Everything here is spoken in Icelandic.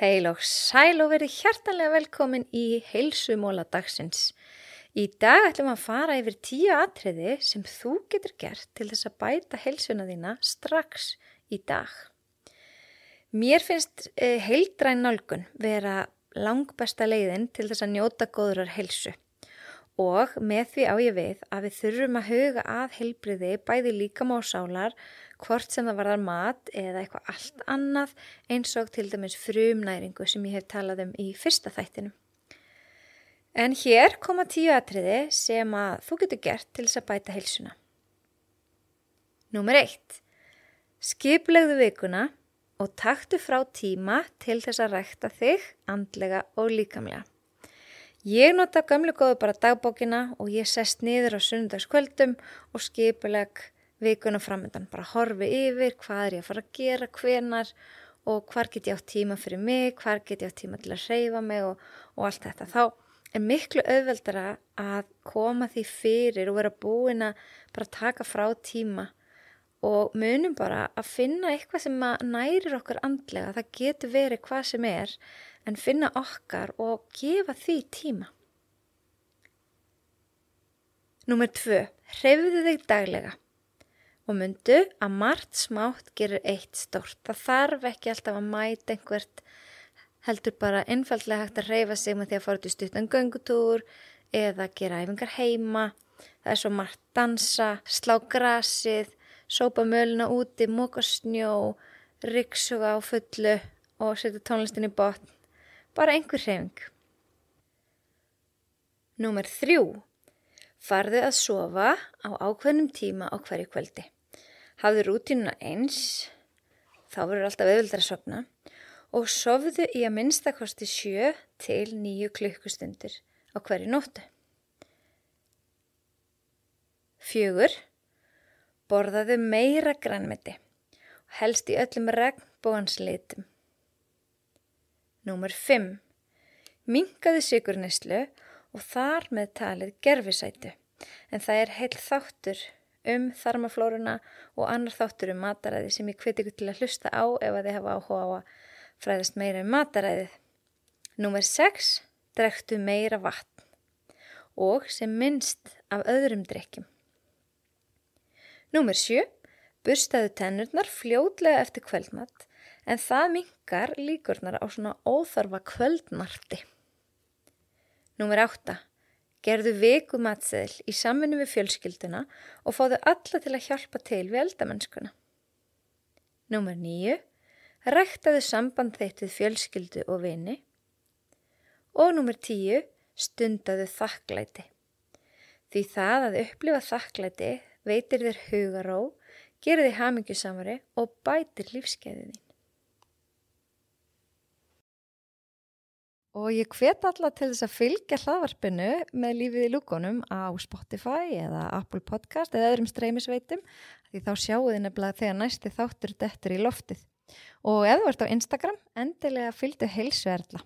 Heil og sæl og verið hjartanlega velkomin í heilsumóla dagsins. Í dag ætlum við að fara yfir 10 atriði sem þú getur gert til þess að bæta heilsuna þína strax í dag. Mér finnst heildræn nálgun vera langbesta leiðin til þess að njóta góðrar heilsu. Og með því á ég við að við þurfum að huga að heilbrigði bæði líkama og sálar, hvort sem það varðar mat eða eitthvað allt annað eins og til dæmis frumnæringu sem ég hef talað um í fyrsta þættinum. En hér koma 10 atriði sem að þú getur gert til þess að bæta heilsuna. Númer 1. Skipulagðu vikuna og taktu frá tíma til þess að rækta þig andlega og líkamlega. Ég nota gömlu góðu bara dagbókina og ég sest niður á sunnudagskvöldum og skipulegg vikuna framöndan. Bara horfi yfir hvað ég að fara að gera, hvenar og hvar get ég átt tíma fyrir mig, hvar get ég átt tíma til að hreyfa mig og allt þetta. Þá er miklu auðveldara að koma því fyrir og vera búin að bara taka frá tíma og munum bara að finna eitthvað sem að nærir okkur andlega. Það getur verið hvað sem er, en finna okkar og gefa því tíma. Númer 2. Hreyfðu þig daglega og mundu að margt smátt gerir eitt stórt. Það þarf ekki alltaf að mæta einhvert, heldur bara einfaldlega hægt að hreyfa sig með því að fara til stuttan göngutúr eða gera æfingar heima. Það er svo margt dansa, slá grasið, sópa mölina úti, moka snjó, ryksuga á fullu og setja tónlistin í botn. Bara einhver hreyfing. Númer 3. Farðu að sofa á ákveðnum tíma á hverju kvöldi. Hafðu rútínuna eins, þá verður alltaf auðveldara að sofna og sofðu í að minnstakosti 7 til 9 klukkustundir á hverju nóttu. 4. Borðaðu meira grænmeti og helst í öllum regnbogans litum. Númer 5. Minnkaðu sykurneyslu og þar með talið gerfisætu, en það er heill þáttur þarmaflóruna og annar þáttur mataræði sem ég hvet ykkur til að hlusta á ef þið hafa áhuga á að fræðast meira mataræðið. Númer 6. Drekktu meira vatn og sem minnst af öðrum drykkjum. Númer 7. Burstaðu tennurnar fljótlega eftir kvöldmat, en það minnkar líkurnar á svona óþarfa kvöldmarti. Númer 8. Gerðu vikumatseðil í samvinnu við fjölskylduna og fáðu alla til að hjálpa til við eldamennskuna. Númer 9. Ræktaðu samband þitt við fjölskyldu og vini. Og númer 10. Stundaðu þakklæti. Því það að upplifa þakklæti veitir þér hugarró, gerir þig hamingjusamari og bætir lífsgæði þín. Og ég hvet alla til þess að fylgja hlaðvarpinu með lífið í lúkunum á Spotify eða Apple Podcast eða öðrum streymisveitum, því þá sjáu þið nefnilega þegar næsti þáttur dettur í loftið. Og ef þú ert á Instagram, endilega fylgdu Heilsu Erla.